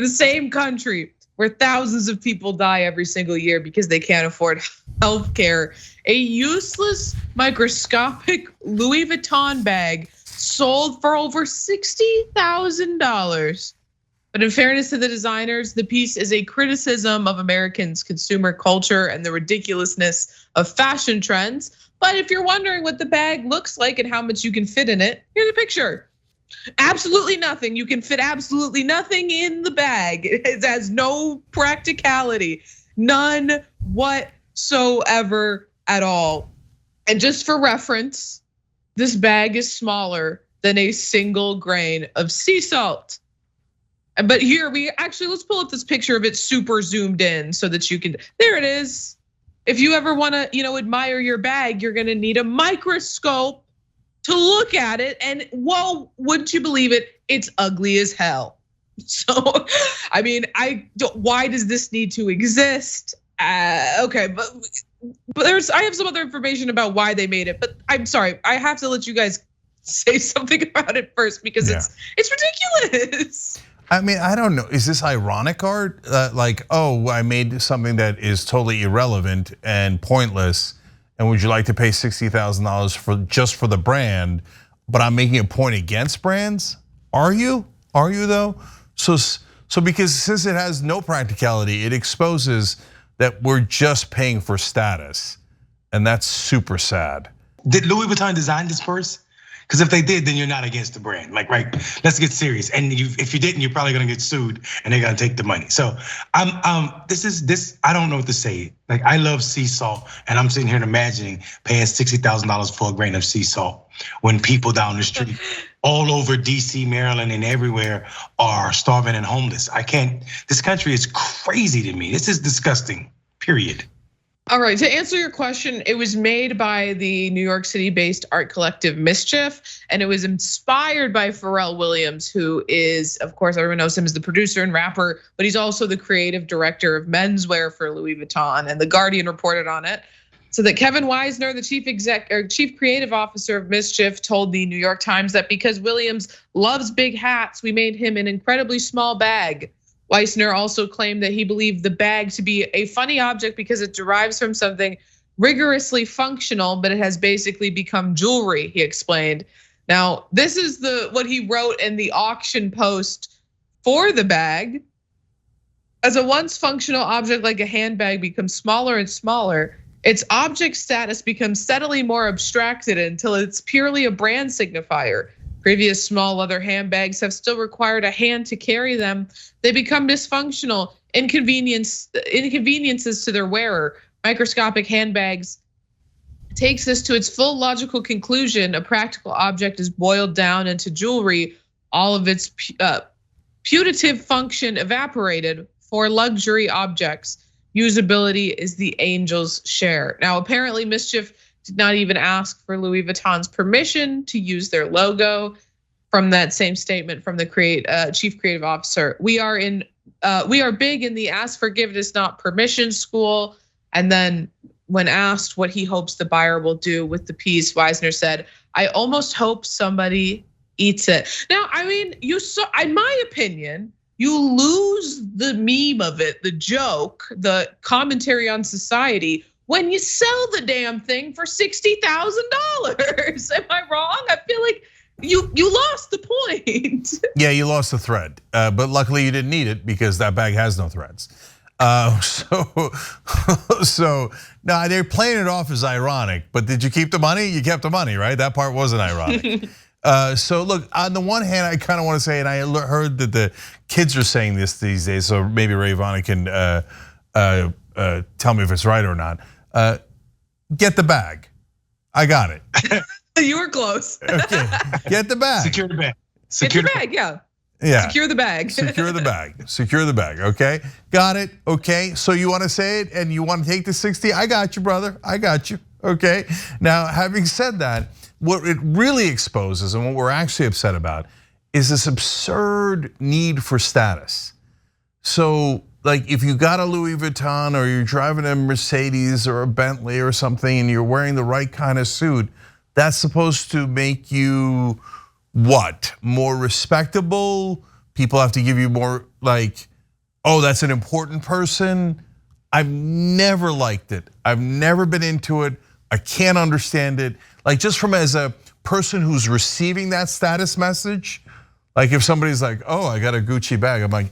The same country where thousands of people die every single year because they can't afford health care. A useless microscopic Louis Vuitton bag sold for over $60,000. But in fairness to the designers, the piece is a criticism of Americans' consumer culture and the ridiculousness of fashion trends. But if you're wondering what the bag looks like and how much you can fit in it, here's a picture. Absolutely nothing. You can fit absolutely nothing in the bag. It has no practicality, none whatsoever at all. And just for reference, this bag is smaller than a single grain of sea salt. But here let's pull up this picture of it super zoomed in so that you can, there it is. If you ever wanna, admire your bag, you're gonna need a microscope to look at it. And whoa, wouldn't you believe it? It's ugly as hell. So, I mean, why does this need to exist? Okay, but I have some other information about why they made it, but I'm sorry, I have to let you guys say something about it first because it's ridiculous. I mean, I don't know. Is this ironic art? Like, oh, I made something that is totally irrelevant and pointless, and would you like to pay $60,000 just for the brand? But I'm making a point against brands. Are you? Are you though? So because since it has no practicality, it exposes that we're just paying for status, and that's super sad. Did Louis Vuitton design this purse? Because if they did, then you're not against the brand. Like, right? Let's get serious. And if you didn't, you're probably gonna get sued, and they're gonna take the money. So this. I don't know what to say. Like, I love sea salt, and I'm sitting here imagining paying $60,000 for a grain of sea salt when people down the street, all over DC, Maryland, and everywhere are starving and homeless. I can't. This country is crazy to me. This is disgusting. Period. All right, to answer your question, it was made by the New York City-based art collective MSCHF, and it was inspired by Pharrell Williams, who is, of course, everyone knows him as the producer and rapper, but he's also the creative director of menswear for Louis Vuitton, and The Guardian reported on it. So that Kevin Weisner, the chief creative officer of MSCHF, told the New York Times that because Williams loves big hats, we made him an incredibly small bag. Weisner also claimed that he believed the bag to be a funny object because it derives from something rigorously functional, but it has basically become jewelry, he explained. Now, this is what he wrote in the auction post for the bag. As a once functional object like a handbag becomes smaller and smaller, its object status becomes steadily more abstracted until it's purely a brand signifier. Previous small leather handbags have still required a hand to carry them. They become dysfunctional, inconveniences to their wearer. Microscopic handbags takes this to its full logical conclusion. A practical object is boiled down into jewelry, all of its putative function evaporated. For luxury objects, usability is the angel's share. Now, apparently MSCHF did not even ask for Louis Vuitton's permission to use their logo. From that same statement from the chief creative officer, we are big in the ask forgiveness, not permission school. And then when asked what he hopes the buyer will do with the piece, Weisner said, "I almost hope somebody eats it." Now, I mean, in my opinion, you lose the meme of it, the joke, the commentary on society when you sell the damn thing for $60,000. Am I wrong? I feel like you lost the point. Yeah, you lost the thread, but luckily you didn't need it because that bag has no threads. So now they're playing it off as ironic, but did you keep the money? You kept the money, right? That part wasn't ironic. So look, on the one hand, I kind of want to say, and I heard that the kids are saying this these days, so maybe Ray Vonna can tell me if it's right or not. Get the bag. I got it. You were close. Okay, get the bag. Secure the bag. Get the bag, yeah. Yeah. Secure the bag. Secure the bag. Secure the bag. Okay, got it. Okay, so you want to say it and you want to take the 60? I got you, brother. I got you. Okay. Now, having said that, what it really exposes and what we're actually upset about is this absurd need for status. So, like, if you got a Louis Vuitton or you're driving a Mercedes or a Bentley or something and you're wearing the right kind of suit, that's supposed to make you what? More respectable? People have to give you more like oh, that's an important person. I've never liked it. I've never been into it. I can't understand it. Like just from as a person who's receiving that status message, like if somebody's like, oh, I got a Gucci bag, I'm like,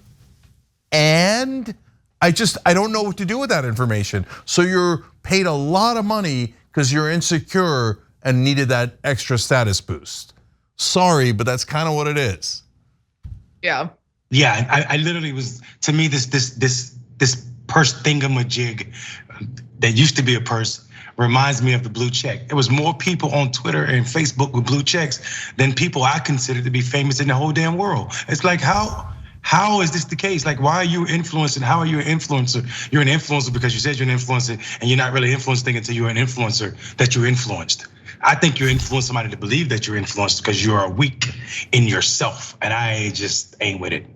and I don't know what to do with that information. So you're paid a lot of money because you're insecure and needed that extra status boost. Sorry, but that's kind of what it is. Yeah. Yeah, I literally was, to me, this purse thingamajig that used to be a purse reminds me of the blue check. There was more people on Twitter and Facebook with blue checks than people I consider to be famous in the whole damn world. It's like, how is this the case? Like, why are you influencing? How are you an influencer? You're an influencer because you said you're an influencer, and you're not really influencing until you're an influencer that you're influenced. I think you influence somebody to believe that you're influenced because you are weak in yourself, and I just ain't with it.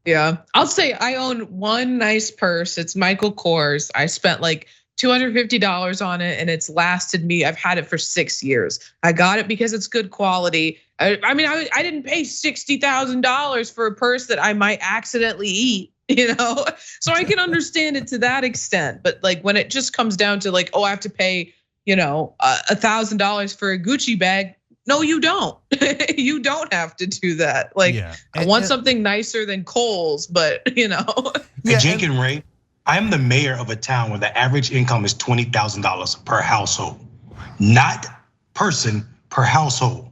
Yeah, I'll say I own one nice purse. It's Michael Kors. I spent like $250 on it, and it's lasted me. I've had it for 6 years. I got it because it's good quality. I mean, I didn't pay $60,000 for a purse that I might accidentally eat, you know? So I can understand it to that extent. But like when it just comes down to like, oh, I have to pay, you know, $1,000 for a Gucci bag. No, you don't. You don't have to do that. Like, yeah. I want something nicer than Kohl's, but you know. Yeah, Cenk and Ray, I'm the mayor of a town where the average income is $20,000 per household, not person per household.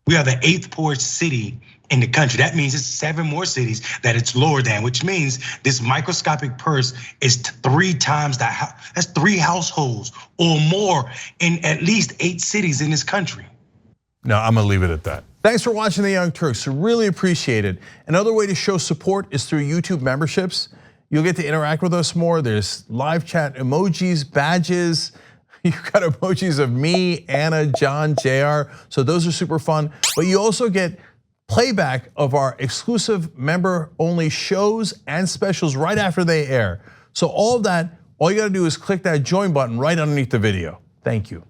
We are the 8th poorest city in the country. That means it's 7 more cities that it's lower than, which means this microscopic purse is 3 times that. That's 3 households or more in at least 8 cities in this country. No, I'm gonna leave it at that. Thanks for watching the Young Turks. Really appreciate it. Another way to show support is through YouTube memberships. You'll get to interact with us more. There's live chat emojis, badges. You've got emojis of me, Anna, John, JR. So those are super fun. But you also get playback of our exclusive member-only shows and specials right after they air. So all of that, all you gotta do is click that join button right underneath the video. Thank you.